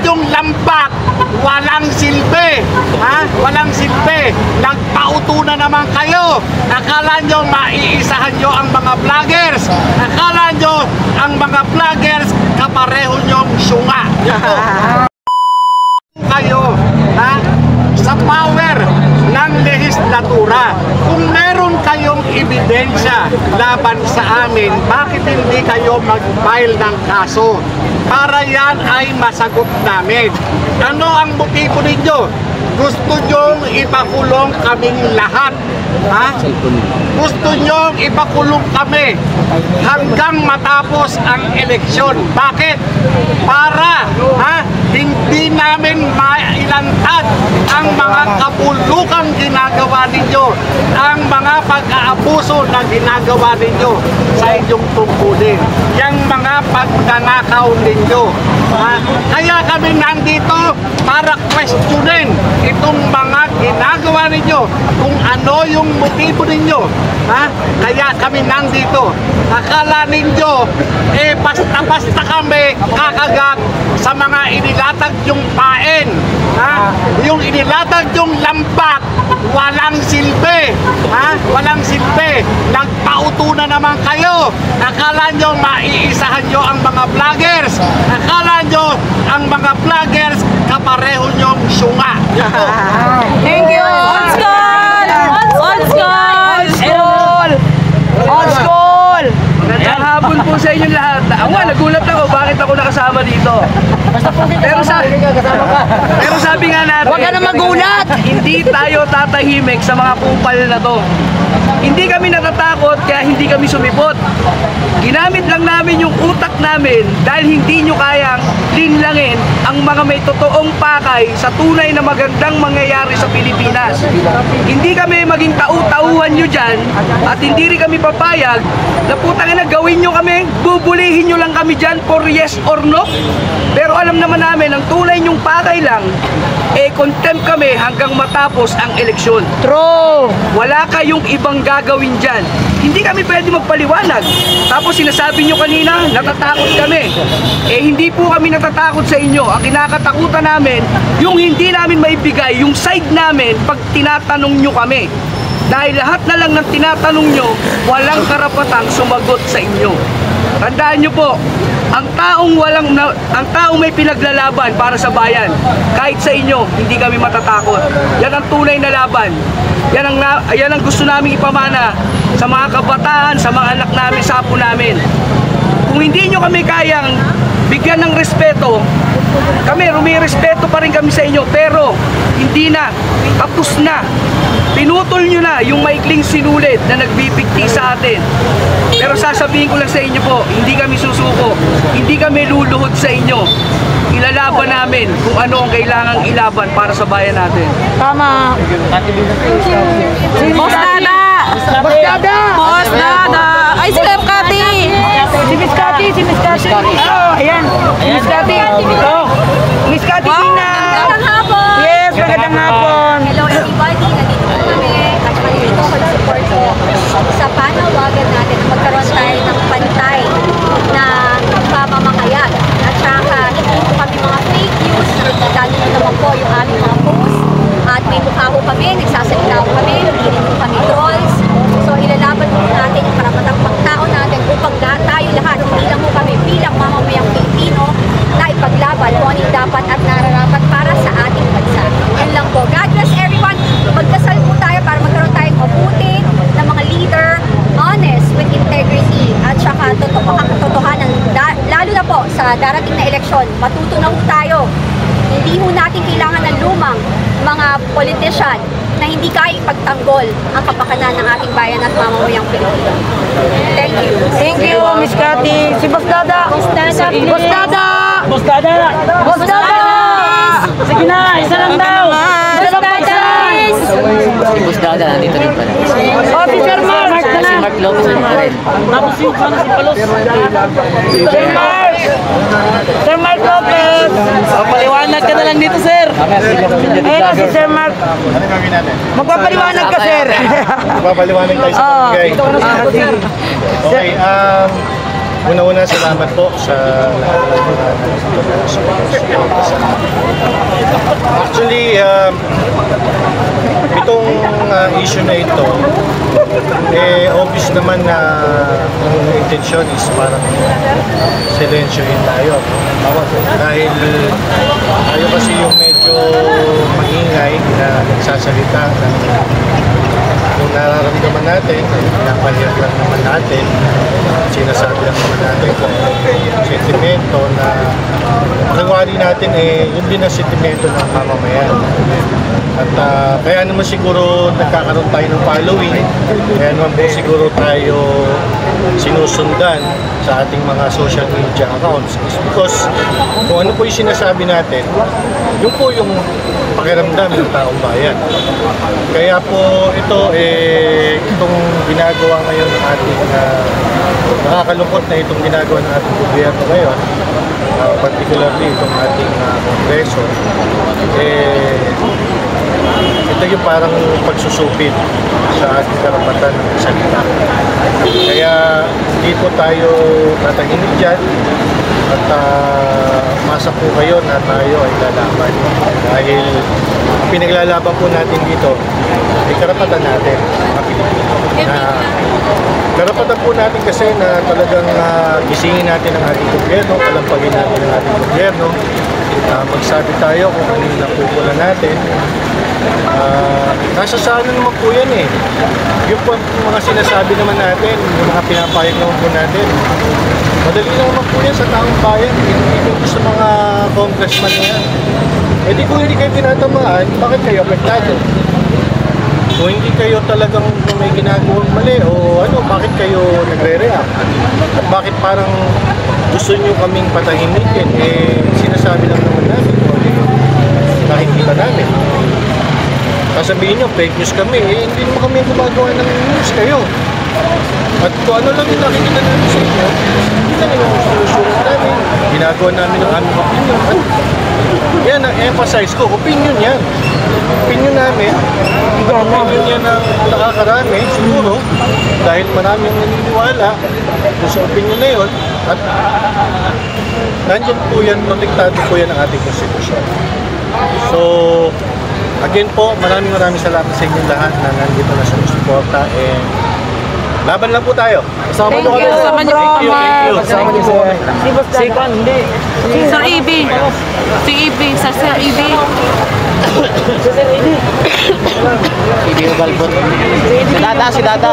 yung lambak, walang silbi. Walang silbi. Nagpauto na naman kayo. Akala nyo maiisahan nyo ang mga vloggers. Akala nyo ang mga vloggers kapareho nyong syunga. Kayo, sa power ng lehislatura. Kung meron kayong ebidensya laban sa amin, bakit hindi kayo mag-file ng kaso? Para yan ay masagot namin. Ano ang motibo ninyo? Gusto nyong ipakulong kaming lahat. Gusto nyong ipakulong kami hanggang matapos ang eleksyon. Bakit? Para hindi namin mailantad ang mga kapulukang ginagawa ninyo, ang mga pag-aabuso na ginagawa ninyo sa inyong tungkulin, yung mga pagdanakaw ninyo. Kaya kami nandito para questionin itong mga ginagawa ninyo, kung ano yung motibo ninyo. Kaya kami nandito. Akala ninyo basta-basta kami kakagat sa mga inilatag yung pain. Yung inilatag yung lambak, walang silbi. Walang silbi. Nagpauto na naman kayo. Akala nyo maiisahan nyo ang mga vloggers. Akala nyo ang mga vloggers kapareho nyong syunga. Thank you! Old school! Old school! Old school! Magandang hapon po sa inyong lahat. Nagulat ako bakit ako nakasama dito. Pero sabi nga natin, Huwag ka na magulat! hindi tayo tatahimik sa mga kupal na to. Hindi kami natatakot kaya hindi kami sumipot. Ginamit lang namin yung utak namin dahil hindi nyo kayang linlangin ang mga may totoong pakay sa tunay na magandang mangyayari sa Pilipinas. Hindi kami maging tau-tauhan nyo dyan at hindi rin kami papayag na putang ina gawin nyo kami, bubulihin nyo lang kami dyan for yes or no. Pero alam naman namin ang tunay nyong pakay lang, contempt kami hanggang matapos ang eleksyon. True! Wala kayong ibang gagawin dyan. Hindi kami pwede magpaliwanag. Tapos sinasabi nyo kanina, natatakot kami. Hindi po kami natatakot sa inyo. Ang kinakatakutan namin, yung hindi namin maibigay, yung side namin pag tinatanong nyo kami. Dahil lahat na lang ng tinatanong nyo, walang karapatang sumagot sa inyo. Tandaan nyo po, ang taong may pinaglalaban para sa bayan, kahit sa inyo, hindi kami matatakot. Yan ang tunay na laban. Yan ang gusto namin ipamana sa mga kabataan, sa mga anak namin, sa apo namin. Kung hindi nyo kami kayang bigyan ng respeto, kami, rumirespeto pa rin kami sa inyo, pero hindi na, tapos na. Pinutol nyo na yung maikling sinulid na nagbibigti sa atin. Pero sasabihin ko lang sa inyo po, hindi kami susuko, hindi kami luluhod sa inyo. Ilalaban namin kung ano ang kailangang ilaban para sa bayan natin. Tama! Boss Dada! Boss Dada! Boss Dada! Ay, si Lep Kati! Si Miss Kati! Si Miss Kati! Oh, ayan! Miss Kati! Oh! Miss Kati Tina! Magandang hapon! Yes, magandang hapon! Hello everybody! Nandito po kami at nandito ko support ko sa panawagan natin na magkaroon tayo ng pantay na pamamakayag. At saka hindi po kami mga fake news, lalo na naman po yung aming mga posts. At may mukha po kami, nagsasalita po kami, hindi rin po kami trolls. So ilalaban po natin yung karapatang pagtao natin upang tayo lahat, hindi lang po kami bilang mamamayang Pilipino na ipaglaban kung ano yung dapat at nararapat para sa ating bansa. Yan lang po. God bless everyone. Magdasal po tayo para magkaroon tayong mabuti na mga leader, honest with integrity at saka totohanan. Lalo na po sa darating na eleksyon, matuto na po tayo. Hindi po natin kailangan ng lumang mga politician na hindi kaya ipagtanggol ang kapakanan ng ating bayan at mamamayang Pilipino. Thank you. Thank you, Miss Kati! Si Boss Dada! Boss Dada! Boss Dada! Boss Dada! Boss Dada! Sige na, isa lang daw! Isa lang po, isa! Si Boss Dada, nandito rin pala. Oh, si Sir Mark! Si Mark Lopez nandito rin. Tapos yung si Palos. Sir Mark! Sir Mark Lopez! Paliwanag ka na lang dito, sir. Ayun na si Sir Mark. Ano gagawin natin? Magpapaliwanag ka, Sir. Papaliwanag tayo sa pamigay. Okay, una-una salamat po sa lahat ng mga sa issue na ito, obvious naman na ang intensyon is parang silensyohin tayo. Dahil tayo kasi yung medyo maingay na nagsasalita ng kung nararamdaman natin, pinapaliyag lang naman natin, sinasabi lang naman natin kung sentimento na makawari natin yun din ang sentimento ng mamamayan. At kaya naman siguro nagkakaroon tayo ng following, kaya naman po siguro tayo sinusundan sa ating mga social media accounts is because kung ano po yung sinasabi natin, yun po yung pakiramdam ng taong bayan. Kaya po itong ginagawa ngayon ng ating nakakalungkot na itong ginagawa ng ating gobyerno ngayon, particularly itong ating Kongreso, ito yung parang pagsusupit sa ating karapatan ng salita. Kaya hindi po tayo tatahimik dyan at masa po kayo na tayo ay lalaban. Dahil ang pinaglalaban po natin dito ay karapatan natin, mga Pilipino. Karapatan po natin kasi na talagang gisingin natin ang ating gobyerno, kalampagin natin ang ating gobyerno, magsabi tayo kung ano yung napupula natin. Nasa sa ano naman po yan yung po mga sinasabi naman natin, yung mga pinapayag naman po natin, madali naman po yan sa taong bayan, hindi ko sa mga congressman na yan. Di kung hindi kayo tinatamaan, bakit kayo apektado? Kung hindi kayo talagang may ginagawang mali o bakit kayo nagre-react? At bakit parang gusto nyo kaming patahimikin? Sinasabi lang naman natin nakikita namin. Sasabihin nyo, fake news kami, hindi naman kami gumagawa ng news kayo. At kung ano lang yung nakikita namin sa inyo, hindi lang yung solusyon namin. Ginagawa namin ang aming opinion. Yan ang emphasize ko, opinion yan. Opinion namin, opinion yan ang nakakarami, siguro, dahil maraming naniniwala kung sa opinion na yun, at nandiyan po yan, protektado po yan ang ating konstitusyon. So, again po, maraming salamat sa inyo lahat na nandito na sa suporta, and laban lang po tayo. Thank you. Kasama niyo po kami. Kasama niyo po kami. Sir EB. Si EB. Sa Sir EB. Hindi yung balbot. Si Dada.